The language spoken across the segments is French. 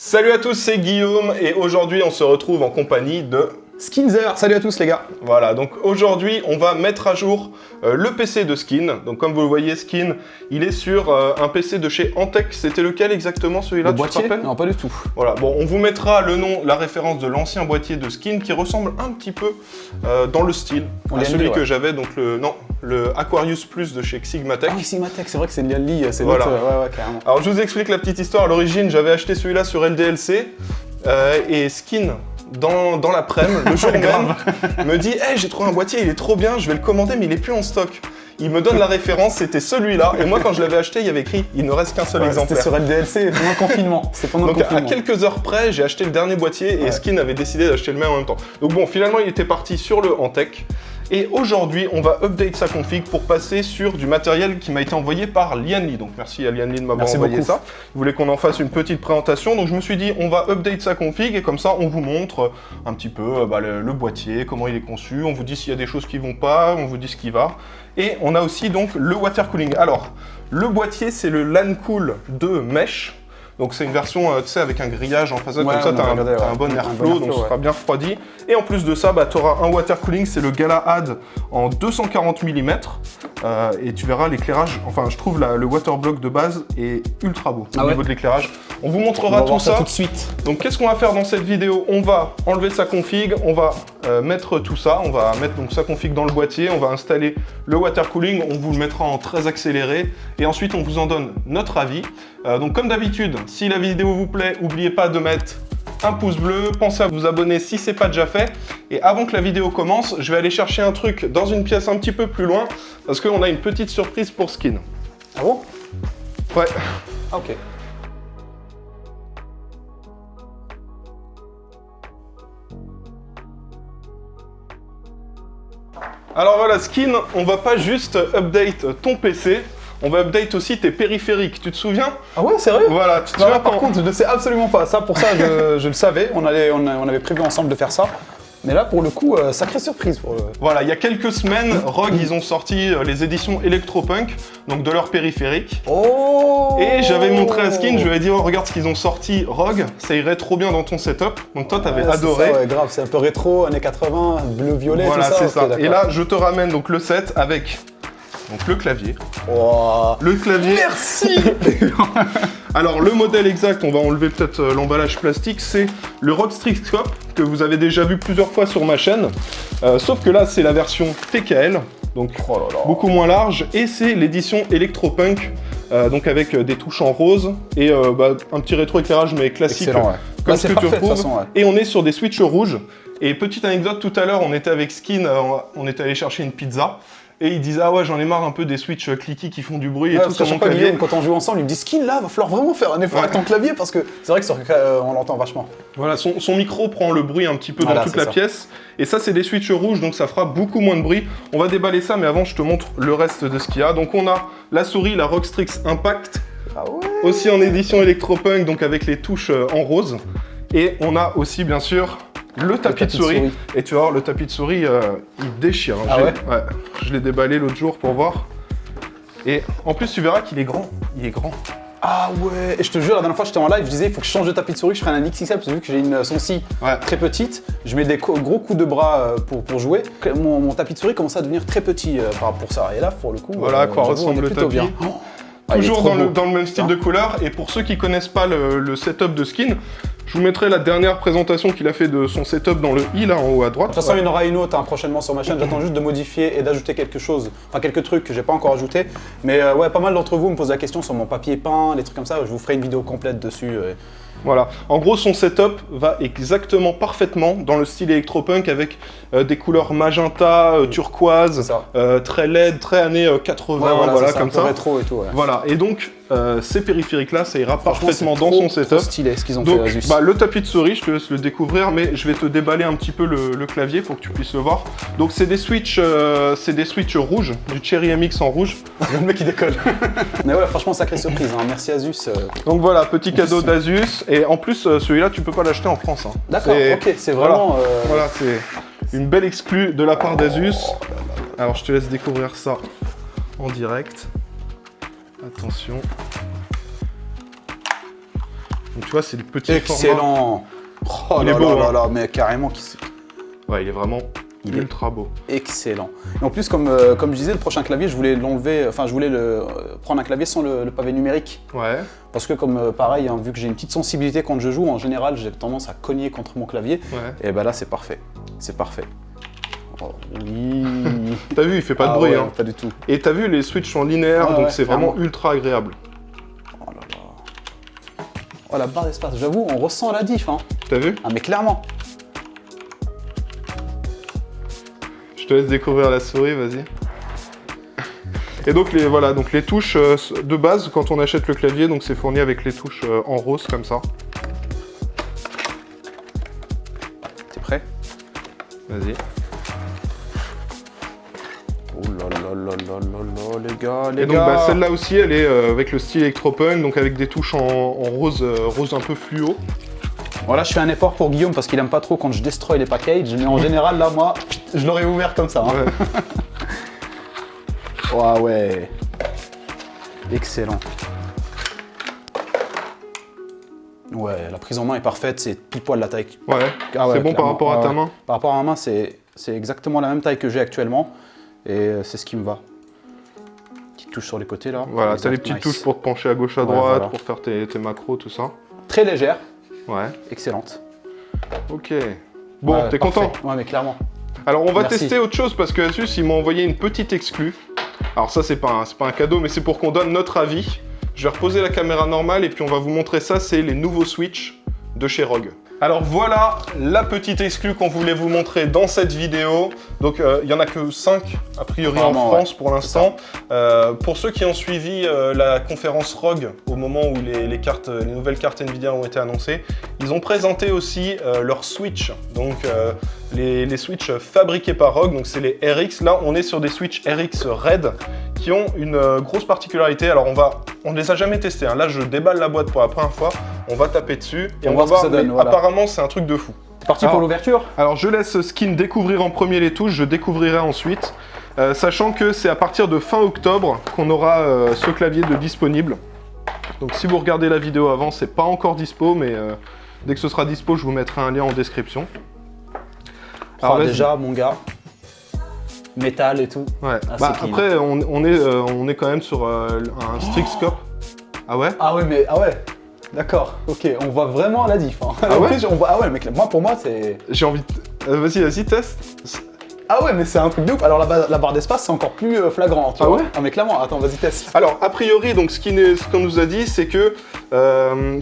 Salut à tous, c'est Guillaume et aujourd'hui on se retrouve en compagnie de Skinzer. Salut à tous les gars. Voilà, donc aujourd'hui on va mettre à jour le PC de Skin. Donc comme vous le voyez, Skin, il est sur un PC de chez Antec. C'était lequel exactement celui-là, Le tu te boîtier? rappelles? Non, pas du tout. Voilà, bon, on vous mettra le nom, la référence de l'ancien boîtier de Skin qui ressemble un petit peu dans le style à celui que j'avais, donc le Aquarius Plus de chez Xigmatech. Ah oui, Xigmatech, c'est vrai que c'est Lianli, c'est Voilà. notre... Ouais, carrément. Alors je vous explique la petite histoire. À l'origine, j'avais acheté celui-là sur LDLC et Skin, dans l'après-midi, le jour même, me dit hey, j'ai trouvé un boîtier, il est trop bien, je vais le commander, mais il est plus en stock. Il me donne la référence, c'était celui-là. Et moi, quand je l'avais acheté, il y avait écrit il ne reste qu'un seul exemplaire. C'était sur LDLC pendant le confinement. C'est pendant le confinement. À quelques heures près, j'ai acheté le dernier boîtier et Skin avait décidé d'acheter le même en même temps. Donc bon, finalement, il était parti sur le Antec. Et aujourd'hui, on va update sa config pour passer sur du matériel qui m'a été envoyé par Lianli. Donc merci à Lianli de m'avoir envoyé ça. Il voulait qu'on en fasse une petite présentation. Donc je me suis dit, on va update sa config et comme ça, on vous montre un petit peu le boîtier, comment il est conçu. On vous dit s'il y a des choses qui vont pas, on vous dit ce qui va. Et on a aussi donc le water cooling. Alors, le boîtier, c'est le LANCOOL 2 Mesh. Donc c'est une version, tu sais, avec un grillage en façade, comme ça, tu as un bon airflow, donc ce sera bien refroidi. Et en plus de ça, tu auras un water cooling, c'est le Galahad en 240 mm. Et tu verras l'éclairage, enfin je trouve le water block de base est ultra beau au niveau de l'éclairage. On vous montrera tout ça tout de suite. Donc qu'est-ce qu'on va faire dans cette vidéo? On va enlever sa config, on va mettre tout ça, on va mettre donc sa config dans le boîtier, on va installer le water cooling, on vous le mettra en très accéléré et ensuite on vous en donne notre avis. Donc comme d'habitude, si la vidéo vous plaît, n'oubliez pas de mettre un pouce bleu, pensez à vous abonner si ce n'est pas déjà fait. Et avant que la vidéo commence, je vais aller chercher un truc dans une pièce un petit peu plus loin parce qu'on a une petite surprise pour Skin. Ah bon? Ouais. Ah ok. Alors voilà, Skin, on va pas juste update ton PC, on va update aussi tes périphériques, tu te souviens? Ah ouais, sérieux? Voilà, tu te souviens par contre, je ne sais absolument pas. Ça, pour ça, je le savais. On avait prévu ensemble de faire ça. Mais là, pour le coup, sacrée surprise. Voilà, il y a quelques semaines, Rogue, ils ont sorti les éditions Electropunk, donc de leur périphérique. Oh! Et j'avais montré à Skin, je lui ai dit, oh, regarde ce qu'ils ont sorti, Rogue, ça irait trop bien dans ton setup. Donc toi, t'avais adoré. Ça, ouais, grave, c'est un peu rétro, années 80, bleu-violet, voilà, tout ça. Voilà, c'est ça. Okay, et là, je te ramène donc le set avec donc, le clavier. Oh. Le clavier. Merci. Alors le modèle exact, on va enlever peut-être l'emballage plastique, c'est le Rockstrix Scope que vous avez déjà vu plusieurs fois sur ma chaîne. Sauf que là, c'est la version TKL, donc beaucoup moins large, et c'est l'édition Electropunk, donc avec des touches en rose et un petit rétro-éclairage mais classique. Excellent, ouais. Comme ce que tu retrouves. Façon, ouais. Et on est sur des switches rouges. Et petite anecdote, tout à l'heure, on était avec Skin, on était allé chercher une pizza. Et il disait ah ouais, j'en ai marre un peu des switches clicky qui font du bruit et tout sur mon clavier. Quand on joue ensemble, il me dit Skin là, va falloir vraiment faire un effort avec ton clavier parce que c'est vrai que on l'entend vachement. Voilà, son micro prend le bruit un petit peu dans toute la pièce. Et ça, c'est des switches rouges, donc ça fera beaucoup moins de bruit. On va déballer ça, mais avant, je te montre le reste de ce qu'il y a. Donc on a la souris, la Rockstrix Impact, aussi en édition Electropunk, donc avec les touches en rose. Et on a aussi, bien sûr, le tapis de souris. Et tu vas voir, le tapis de souris, il déchire. Ah ouais? Ouais. Je l'ai déballé l'autre jour pour voir. Et en plus, tu verras qu'il est grand. Il est grand. Ah ouais. Et je te jure, la dernière fois, j'étais en live, je disais, il faut que je change de tapis de souris, je ferai un XXL, parce que vu que j'ai une sensi très petite, je mets des gros coups de bras pour jouer. Mon tapis de souris commence à devenir très petit pour ça. Et là, pour le coup, voilà à quoi ressemble le tapis. Bien. Toujours dans le même style de couleur. Et pour ceux qui connaissent pas le setup de Skin, je vous mettrai la dernière présentation qu'il a fait de son setup dans le i là en haut à droite. De toute façon, il y en aura une autre prochainement sur ma chaîne. J'attends juste de modifier et d'ajouter quelque chose, enfin quelques trucs que j'ai pas encore ajouté. Mais ouais, pas mal d'entre vous me posent la question sur mon papier peint, les trucs comme ça. Je vous ferai une vidéo complète dessus. Voilà. En gros, son setup va exactement parfaitement dans le style électropunk avec des couleurs magenta, turquoise, très LED, très années 80, voilà comme ça. Rétro et tout. Ouais. Voilà. Et donc, ces périphériques-là, ça ira parfaitement dans son setup. C'est stylé ce qu'ils ont donc, fait Asus. Le tapis de souris, je te laisse le découvrir, mais je vais te déballer un petit peu le clavier pour que tu puisses le voir. Donc, c'est des switches rouges, du Cherry MX en rouge. Le mec qui décolle. Mais ouais, franchement, sacrée surprise. Hein. Merci Asus. Donc voilà, petit cadeau d'Asus. Et en plus, celui-là, tu peux pas l'acheter en France. Hein. D'accord, ok, c'est vraiment... Voilà, c'est une belle exclue de la part d'Asus. Alors, je te laisse découvrir ça en direct. Attention. Donc tu vois, c'est le petit Excellent. Oh Il là est beau, là hein. là, mais carrément. Ouais, il est vraiment Il est ultra beau. Excellent. Et en plus, comme je disais, le prochain clavier, je voulais l'enlever, enfin, je voulais prendre un clavier sans le pavé numérique. Ouais. Parce que, comme pareil, hein, vu que j'ai une petite sensibilité quand je joue, en général, j'ai tendance à cogner contre mon clavier. Ouais. Et ben là, c'est parfait. C'est parfait. Oh, oui. T'as vu, il fait pas de Ah bruit. ouais, Hein. Pas du tout. Et t'as vu, les switches sont linéaires, Ouais, donc ouais, c'est vraiment clairement. ultra agréable. Oh là là. Oh, la barre d'espace. J'avoue, on ressent la diff. Hein. T'as vu? Ah, mais clairement. Je te laisse découvrir la souris, vas-y. Et donc voilà, donc les touches de base, quand on achète le clavier, donc c'est fourni avec les touches en rose comme ça. T'es prêt? Vas-y. Oh là là là là là là, les gars, les Et donc gars. bah, celle-là aussi, elle est avec le style Electropunk, donc avec des touches en rose, rose un peu fluo. Voilà, je fais un effort pour Guillaume parce qu'il aime pas trop quand je destroy les packages, mais en général, là, moi, je l'aurais ouvert comme ça. Hein. Ouais. Oh, ouais. Excellent. Ouais, la prise en main est parfaite, c'est pile poil la taille. Ouais, Ah ouais, c'est bon par clairement. rapport à Ah ta ouais. main. Par rapport à ma main, c'est exactement la même taille que j'ai actuellement, et c'est ce qui me va. Petite touche sur les côtés, là. Voilà, Exact, t'as les petites nice. touches pour te pencher à gauche, à Ouais, droite, voilà. pour faire tes macros, tout ça. Très légère, Ouais, excellente. ok. Bon, Ouais, t'es parfait. content? Ouais, mais clairement. Alors on va Merci. tester autre chose parce que Asus il m'a envoyé une petite exclue. Alors ça c'est pas un cadeau mais c'est pour qu'on donne notre avis. Je vais reposer la caméra normale et puis on va vous montrer ça, c'est les nouveaux Switch de chez ROG. Alors voilà la petite exclue qu'on voulait vous montrer dans cette vidéo. Donc il y en a que 5 a priori Vraiment, en France ouais. pour l'instant. Pour ceux qui ont suivi la conférence ROG au moment où les nouvelles cartes Nvidia ont été annoncées, ils ont présenté aussi leurs Switch. Donc les Switch fabriqués par ROG, donc c'est les RX. Là on est sur des Switch RX Red qui ont une grosse particularité. Alors on ne les a jamais testés. Hein. Là je déballe la boîte pour la première fois. On va taper dessus et on va ce que voir. ça donne, Mais voilà. apparemment c'est un truc de fou. C'est parti Alors- pour l'ouverture. Alors je laisse Skin découvrir en premier les touches, je découvrirai ensuite. Sachant que c'est à partir de fin octobre qu'on aura ce clavier de disponible. Donc si vous regardez la vidéo avant, c'est pas encore dispo, mais dès que ce sera dispo, je vous mettrai un lien en description. Alors, vas-y. Déjà, mon gars, métal et tout. Ouais. Ah, Bah, c'est clean. après, on est quand même sur un Strixscope. Ah ouais? Ah ouais, d'accord, ok, on voit vraiment la diff. Hein. Ah En ouais plus, on voit, ah ouais, mais pour moi, c'est... J'ai envie de... Vas-y, teste. Ah ouais, mais c'est un truc de ouf. Alors la barre d'espace, c'est encore plus flagrant, tu Ah vois. ouais Ah mais clairement, attends, vas-y, teste. Alors, a priori, donc, ce qu'on nous a dit, c'est que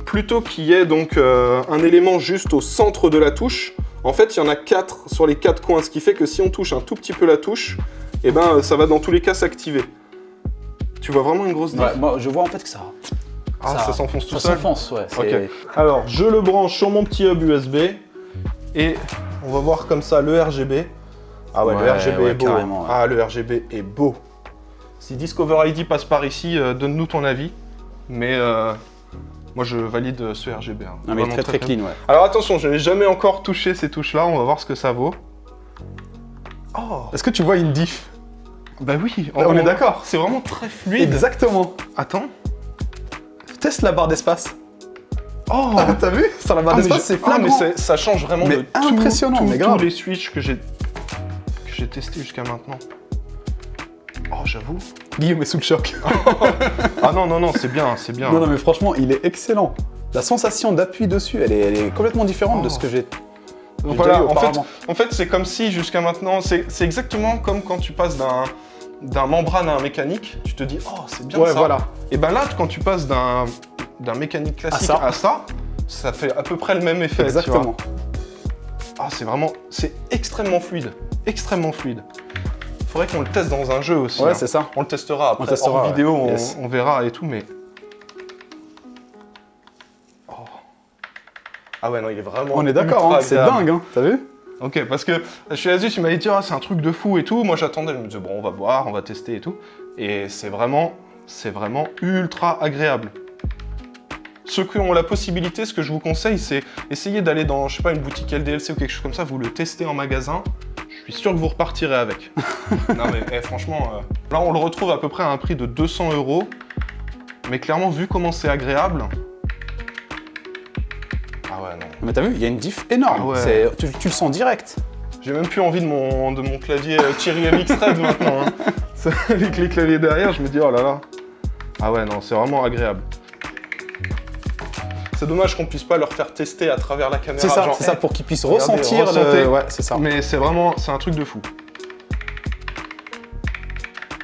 plutôt qu'il y ait donc un élément juste au centre de la touche, en fait, il y en a 4 sur les 4 coins, ce qui fait que si on touche un tout petit peu la touche, eh ben, ça va dans tous les cas s'activer. Tu vois vraiment une grosse diff? Ouais, moi, je vois en fait que ça... Ah, ça s'enfonce tout Ça seul. s'enfonce, ouais. Ok. c'est- Alors, je le branche sur mon petit hub USB et on va voir comme ça le RGB. Ah ouais, le Ouais, RGB ouais, est beau. carrément, ouais. Ah, le RGB est beau. Si Discover ID passe par ici, donne-nous ton avis. Mais moi, je valide ce RGB. Hein. Non mais Vraiment très clean, ouais. Alors attention, je n'ai jamais encore touché ces touches-là. On va voir ce que ça vaut. Oh, Est-ce que tu vois une diff? bah oui. On est d'accord. C'est vraiment très fluide. Exactement. Attends. Teste la barre d'espace. Oh. T'as vu? Sur la barre d'espace, c'est Ah, mais flagrant. ça change vraiment Mais de impressionnant, mais grave. tous les Switch que j'ai testé jusqu'à maintenant. Oh, j'avoue. Guillaume est sous le choc. Ah non, c'est bien, c'est bien. Non, mais franchement, il est excellent. La sensation d'appui dessus, elle est complètement différente de ce que j'ai Donc déjà voilà, eu en auparavant. fait, c'est comme si jusqu'à maintenant, c'est exactement comme quand tu passes d'un membrane à un mécanique, tu te dis, oh, c'est bien Ouais, ça. voilà. Et ben là, quand tu passes d'un mécanique classique à ça, ça fait à peu près le même effet. Exactement. Tu vois. Ah, c'est extrêmement fluide. Extrêmement fluide. Faudrait qu'on le teste dans un jeu aussi. Ouais, hein. c'est ça. On le testera après. On le testera, en vidéo, ouais. Yes. on verra et tout, mais. Oh. Ah ouais, non, il est vraiment. On est d'accord, ultra hein, c'est agréable. dingue, hein, t'as vu? Ok, parce que chez Asus, il m'avait dit, ah, c'est un truc de fou et tout. Moi, j'attendais, je me disais, bon, on va voir, on va tester et tout. Et c'est vraiment ultra agréable. Ceux qui ont la possibilité, ce que je vous conseille, c'est essayer d'aller dans, je sais pas, une boutique LDLC ou quelque chose comme ça, vous le testez en magasin. Je suis sûr que vous repartirez avec. Non mais franchement, là on le retrouve à peu près à un prix de 200 €. Mais clairement, vu comment c'est agréable, non. Mais t'as vu, il y a une diff énorme. Ah ouais. Tu le sens direct. J'ai même plus envie de mon clavier Thierry MX Red maintenant. Hein. Avec les claviers derrière, je me dis oh là là. Ah ouais, non, c'est vraiment agréable. C'est dommage qu'on puisse pas leur faire tester à travers la caméra. C'est ça, pour qu'ils puissent ressentir ressentez. Ouais, c'est ça. Mais c'est un truc de fou.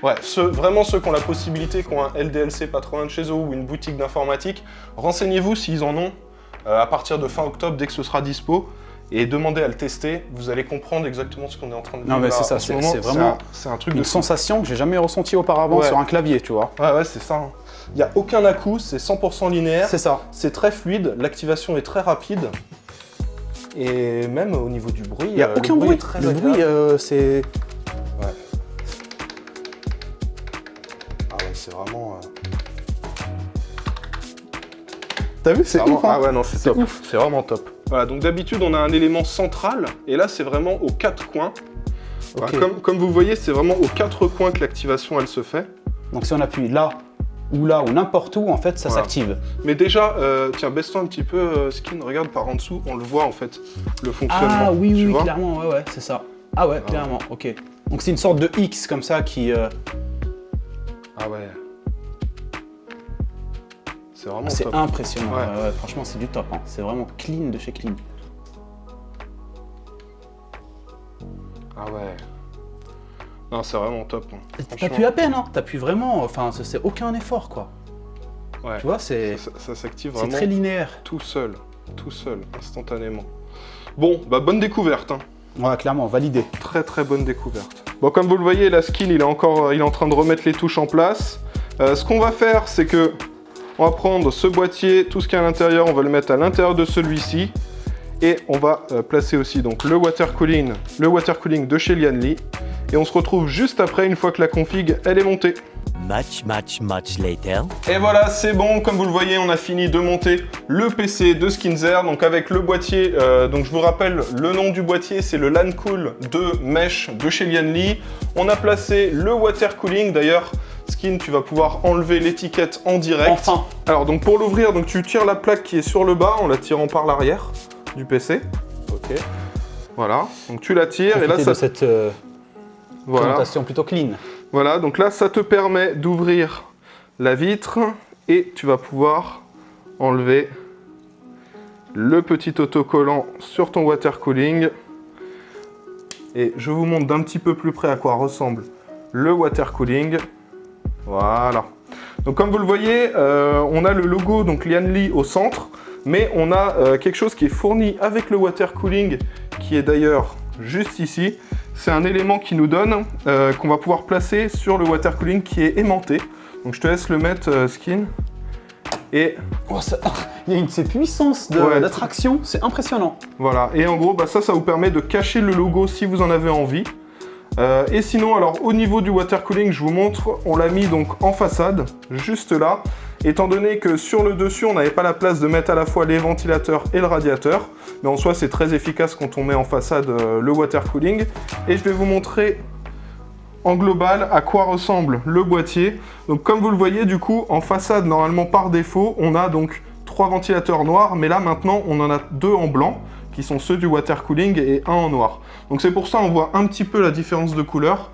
Ouais, vraiment ceux qui ont la possibilité, qui ont un LDLC pas trop loin de chez eux ou une boutique d'informatique, renseignez-vous s'ils en ont à partir de fin octobre, dès que ce sera dispo, et demandez à le tester. Vous allez comprendre exactement ce qu'on est en train de vivre. Non mais c'est ça, c'est vraiment un truc une sensation que j'ai jamais ressentie auparavant sur un clavier, tu vois. Ouais, c'est ça. Hein. Il n'y a aucun à-coup, c'est 100% linéaire. C'est ça. C'est très fluide, l'activation est très rapide. Et même au niveau du bruit, il n'y a aucun bruit. Le bruit, c'est... Ouais. Ah ouais, c'est vraiment... T'as vu, c'est ouf, hein. Ah ouais, non, c'est top. C'est vraiment top. Voilà, donc d'habitude, on a un élément central, et là, c'est vraiment aux 4 coins. Okay. Voilà, comme vous voyez, c'est vraiment aux 4 coins que l'activation, elle se fait. Donc si on appuie là ou n'importe où, en fait, ça s'active. Mais déjà, tiens, baisse-toi un petit peu, Skin, regarde par en dessous, on le voit, en fait, le fonctionnement. Ah oui, clairement, ouais, c'est ça. Ah ouais, clairement, ok. Donc c'est une sorte de X, comme ça, qui... Ah ouais. C'est vraiment top. C'est impressionnant, ouais. Franchement, c'est du top. Hein. C'est vraiment clean de chez clean. Ah ouais. Non, c'est vraiment top. Hein. T'appuies à peine, hein. T'appuies vraiment, enfin, c'est aucun effort, quoi. Ouais. Tu vois, c'est... Ça s'active vraiment. C'est très linéaire. Tout seul, instantanément. Bon, bah bonne découverte. Hein. Ouais, clairement, validé. Très très bonne découverte. Bon, comme vous le voyez, la Skin, il est en train de remettre les touches en place. Ce qu'on va faire, c'est que on va prendre ce boîtier, tout ce qu'il y a à l'intérieur, on va le mettre à l'intérieur de celui-ci. Et on va placer aussi donc le water cooling de chez Lian Li. Et on se retrouve juste après, une fois que la config, elle est montée. Much later. Et voilà, c'est bon, comme vous le voyez, on a fini de monter le PC de Skinzer, donc avec le boîtier, donc je vous rappelle, le nom du boîtier, c'est le LANCOOL de Mesh de chez Lian Li. On a placé le water cooling, d'ailleurs, Skin, tu vas pouvoir enlever l'étiquette en direct. Enfin. Alors, donc pour l'ouvrir, donc tu tires la plaque qui est sur le bas, en la tirant par l'arrière du PC. Ok. Voilà, donc tu la tires, et là, ça... de cette présentation plutôt clean. Voilà, donc là, ça te permet d'ouvrir la vitre et tu vas pouvoir enlever le petit autocollant sur ton water cooling. Et je vous montre d'un petit peu plus près à quoi ressemble le water cooling. Voilà. Donc comme vous le voyez, on a le logo donc Lian Li au centre, mais on a quelque chose qui est fourni avec le water cooling, qui est d'ailleurs juste ici. C'est un élément qui nous donne, qu'on va pouvoir placer sur le water cooling qui est aimanté. Donc je te laisse le mettre, Skin. Et... Oh, il y a cette puissance d'attraction, c'est impressionnant. Voilà, et en gros, bah, ça vous permet de cacher le logo si vous en avez envie. Et sinon, alors au niveau du water cooling, je vous montre, on l'a mis donc en façade, juste là. Étant donné que sur le dessus, on n'avait pas la place de mettre à la fois les ventilateurs et le radiateur. Mais en soi, c'est très efficace quand on met en façade le water cooling. Et je vais vous montrer en global à quoi ressemble le boîtier. Donc comme vous le voyez, du coup, en façade, normalement par défaut, on a donc 3 ventilateurs noirs. Mais là, maintenant, on en a 2 en blanc, qui sont ceux du water cooling, et 1 en noir. Donc c'est pour ça on voit un petit peu la différence de couleur.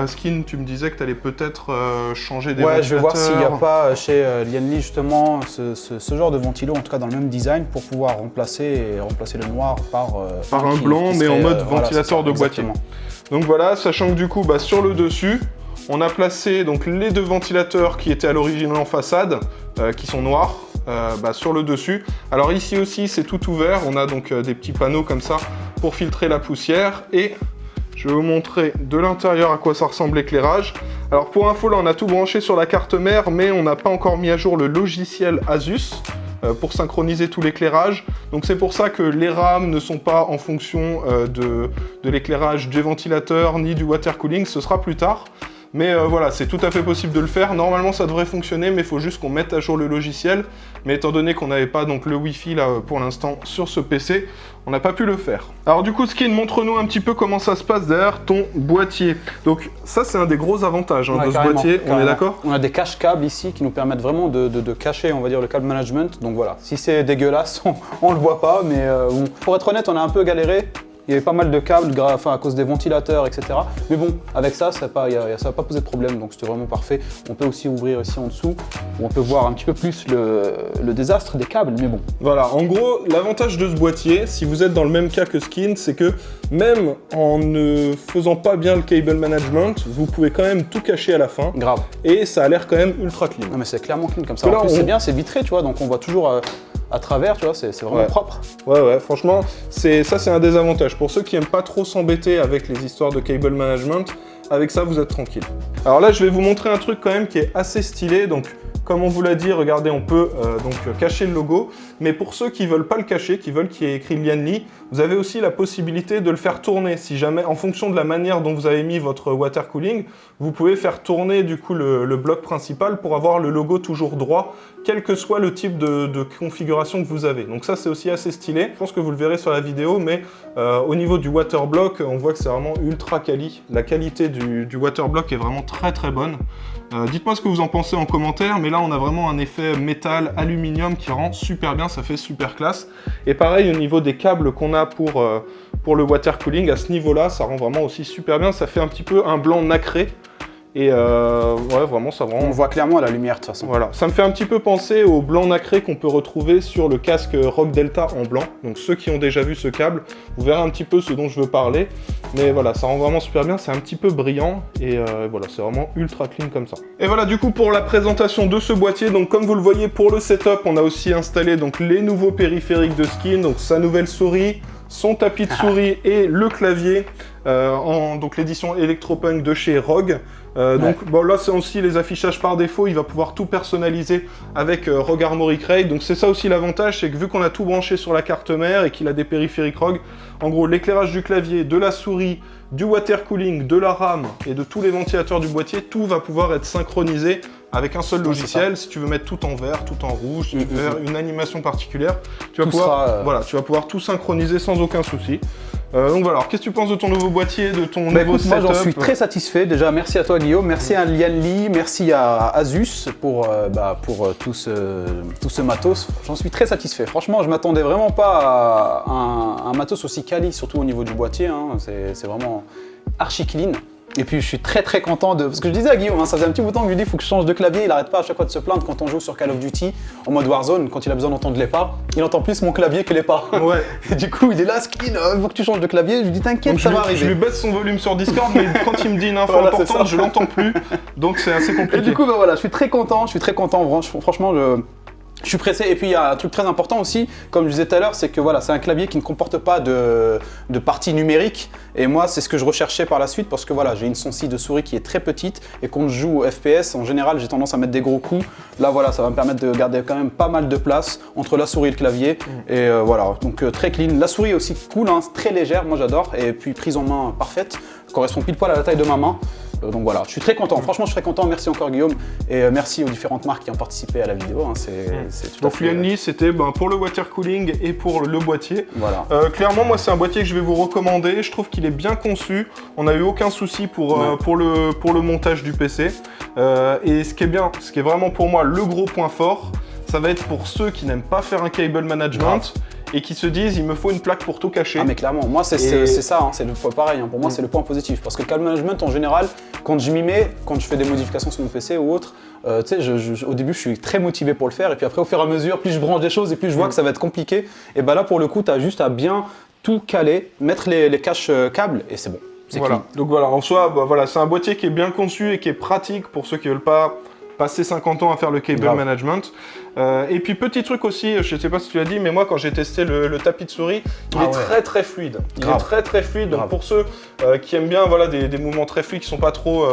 Skin, tu me disais que tu allais peut-être changer des ventilateurs. Ouais, je vais voir s'il n'y a pas chez Lian Li justement ce genre de ventilo, en tout cas dans le même design, pour pouvoir remplacer le noir par un blanc, mais en mode ventilateur de boîtier. Donc voilà, sachant que du coup, bah, sur le dessus, on a placé donc, les 2 ventilateurs qui étaient à l'origine en façade, qui sont noirs, sur le dessus. Alors ici aussi, c'est tout ouvert, on a donc des petits panneaux comme ça pour filtrer la poussière, et je vais vous montrer de l'intérieur à quoi ça ressemble l'éclairage. Alors pour info, là on a tout branché sur la carte mère, mais on n'a pas encore mis à jour le logiciel Asus pour synchroniser tout l'éclairage. Donc c'est pour ça que les rames ne sont pas en fonction de l'éclairage des ventilateurs ni du water cooling, ce sera plus tard. Mais voilà, c'est tout à fait possible de le faire. Normalement, ça devrait fonctionner, mais il faut juste qu'on mette à jour le logiciel. Mais étant donné qu'on n'avait pas donc le Wi-Fi là pour l'instant sur ce PC, on n'a pas pu le faire. Alors du coup, Skin, montre-nous un petit peu comment ça se passe derrière ton boîtier. Donc ça, c'est un des gros avantages de ce boîtier, on est d'accord? On a des cache-câbles ici qui nous permettent vraiment de cacher, on va dire, le câble management. Donc voilà, si c'est dégueulasse, on le voit pas, mais bon. Pour être honnête, on a un peu galéré. Il y avait pas mal de câbles à cause des ventilateurs, etc. Mais bon, avec ça, ça va pas poser de problème, donc c'était vraiment parfait. On peut aussi ouvrir ici en dessous, où on peut voir un petit peu plus le désastre des câbles, mais bon. Voilà, en gros, l'avantage de ce boîtier, si vous êtes dans le même cas que Skin, c'est que même en ne faisant pas bien le cable management, vous pouvez quand même tout cacher à la fin. Grave. Et ça a l'air quand même ultra clean. Non mais c'est clairement clean comme ça. En plus, c'est bien, c'est vitré, tu vois, donc on voit toujours à travers, tu vois, c'est vraiment propre. Ouais, franchement, ça c'est un des avantages. Pour ceux qui aiment pas trop s'embêter avec les histoires de cable management, avec ça vous êtes tranquille. Alors là, je vais vous montrer un truc quand même qui est assez stylé. Donc, comme on vous l'a dit, regardez, on peut cacher le logo. Mais pour ceux qui veulent pas le cacher, qui veulent qu'il y ait écrit Lian Li, vous avez aussi la possibilité de le faire tourner. Si jamais, en fonction de la manière dont vous avez mis votre water cooling, vous pouvez faire tourner du coup le bloc principal pour avoir le logo toujours droit, quel que soit le type de configuration que vous avez. Donc ça, c'est aussi assez stylé. Je pense que vous le verrez sur la vidéo, mais au niveau du water block, on voit que c'est vraiment ultra quali. La qualité du water block est vraiment très très bonne. Dites-moi ce que vous en pensez en commentaire, mais là on a vraiment un effet métal, aluminium qui rend super bien, ça fait super classe. Et pareil au niveau des câbles qu'on a pour le water cooling, à ce niveau-là, ça rend vraiment aussi super bien, ça fait un petit peu un blanc nacré. Et ouais, vraiment, ça rend... On voit clairement la lumière de toute façon. Voilà, ça me fait un petit peu penser au blanc nacré qu'on peut retrouver sur le casque Rock Delta en blanc. Donc ceux qui ont déjà vu ce câble, vous verrez un petit peu ce dont je veux parler. Mais voilà, ça rend vraiment super bien, c'est un petit peu brillant. Et voilà, c'est vraiment ultra clean comme ça. Et voilà, du coup, pour la présentation de ce boîtier, donc comme vous le voyez pour le setup, on a aussi installé donc les nouveaux périphériques de Skin, donc sa nouvelle souris, son tapis de souris et le clavier, donc l'édition Electropunk de chez Rogue. Donc bon, là c'est aussi les affichages par défaut, il va pouvoir tout personnaliser avec Rogue Armoury Crate. Donc c'est ça aussi l'avantage, c'est que vu qu'on a tout branché sur la carte mère et qu'il a des périphériques Rogue, en gros l'éclairage du clavier, de la souris, du water cooling, de la RAM et de tous les ventilateurs du boîtier, tout va pouvoir être synchronisé avec un seul logiciel. Si tu veux mettre tout en vert, tout en rouge, si tu veux faire une animation particulière, tu vas pouvoir tout synchroniser sans aucun souci. Donc voilà, alors qu'est-ce que tu penses de ton nouveau boît,tier, de ton nouveau setup? Moi j'en suis très satisfait. Déjà merci à toi Guillaume, merci à Lian Li, merci à Asus pour tout ce matos. J'en suis très satisfait. Franchement, je m'attendais vraiment pas à un matos aussi quali, surtout au niveau du boîtier. Hein. C'est vraiment archi clean. Et puis je suis très très content parce que je disais à Guillaume, ça faisait un petit bout de temps que je lui dis il faut que je change de clavier, il arrête pas à chaque fois de se plaindre quand on joue sur Call of Duty en mode Warzone, quand il a besoin d'entendre les pas, il entend plus mon clavier que les pas. Ouais. Et du coup il est là, Skin, il faut que tu changes de clavier, je lui dis t'inquiète, ça va arriver. Je lui baisse son volume sur Discord, mais quand il me dit une info importante, je l'entends plus, donc c'est assez compliqué. Et du coup voilà, je suis très content, franchement je suis pressé. Et puis il y a un truc très important aussi, comme je disais tout à l'heure, c'est que voilà, c'est un clavier qui ne comporte pas de partie numérique. Et moi, c'est ce que je recherchais par la suite parce que voilà, j'ai une sensi de souris qui est très petite et quand je joue au FPS, en général, j'ai tendance à mettre des gros coups. Là, voilà, ça va me permettre de garder quand même pas mal de place entre la souris et le clavier. Et voilà, donc très clean. La souris est aussi cool, hein, très légère, moi j'adore. Et puis prise en main parfaite, correspond pile poil à la taille de ma main. Donc voilà, je suis très content, franchement je suis très content, merci encore Guillaume et merci aux différentes marques qui ont participé à la vidéo. Hein. Donc Lian Li, c'était pour le water cooling et pour le boîtier. Voilà. Clairement, moi c'est un boîtier que je vais vous recommander, je trouve qu'il est bien conçu, on n'a eu aucun souci pour le montage du PC. Et ce qui est vraiment pour moi le gros point fort, ça va être pour ceux qui n'aiment pas faire un cable management. Et qui se disent il me faut une plaque pour tout cacher. Ah mais clairement, moi c'est ça, hein, c'est pareil, hein, pour moi c'est le point positif. Parce que le câble management en général, quand je m'y mets, quand je fais des modifications sur mon PC ou autre, tu sais, au début je suis très motivé pour le faire et puis après au fur et à mesure, plus je branche des choses et plus je vois que ça va être compliqué. Et bah là pour le coup, tu as juste à bien tout caler, mettre les caches câbles et c'est bon. Voilà, donc voilà, en soi, voilà, c'est un boîtier qui est bien conçu et qui est pratique pour ceux qui veulent pas passer 50 ans à faire le cable management. Et puis petit truc aussi, je sais pas si tu l'as dit, mais moi quand j'ai testé le tapis de souris, il est très très fluide. Il est très très fluide, donc pour ceux qui aiment bien voilà, des mouvements très fluides, qui sont pas trop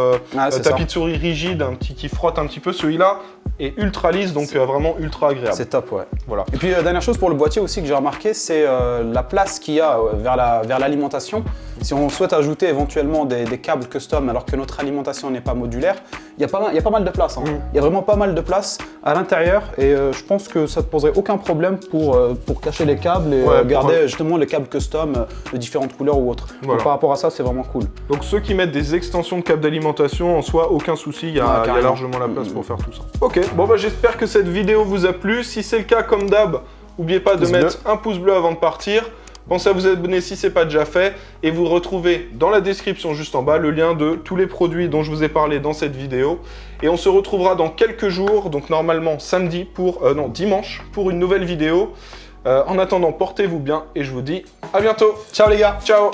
tapis de souris rigide, qui frottent un petit peu, celui-là est ultra lisse, donc vraiment ultra agréable. C'est top, ouais. Voilà. Et puis dernière chose pour le boîtier aussi que j'ai remarqué, c'est la place qu'il y a vers l'alimentation. Si on souhaite ajouter éventuellement des câbles custom alors que notre alimentation n'est pas modulaire, il y a pas mal de place. Il y a vraiment pas mal de place à l'intérieur et je pense que ça ne poserait aucun problème pour cacher les câbles et garder justement les câbles custom de différentes couleurs ou autres. Voilà. Donc, par rapport à ça, c'est vraiment cool. Donc ceux qui mettent des extensions de câbles d'alimentation, en soi, aucun souci, il y a largement la place pour faire tout ça. Ok, bon bah j'espère que cette vidéo vous a plu. Si c'est le cas, comme d'hab, n'oubliez pas de mettre un pouce bleu avant de partir. Pensez à vous abonner si ce n'est pas déjà fait. Et vous retrouvez dans la description juste en bas le lien de tous les produits dont je vous ai parlé dans cette vidéo. Et on se retrouvera dans quelques jours, donc normalement samedi dimanche, pour une nouvelle vidéo. En attendant, portez-vous bien et je vous dis à bientôt. Ciao les gars. Ciao.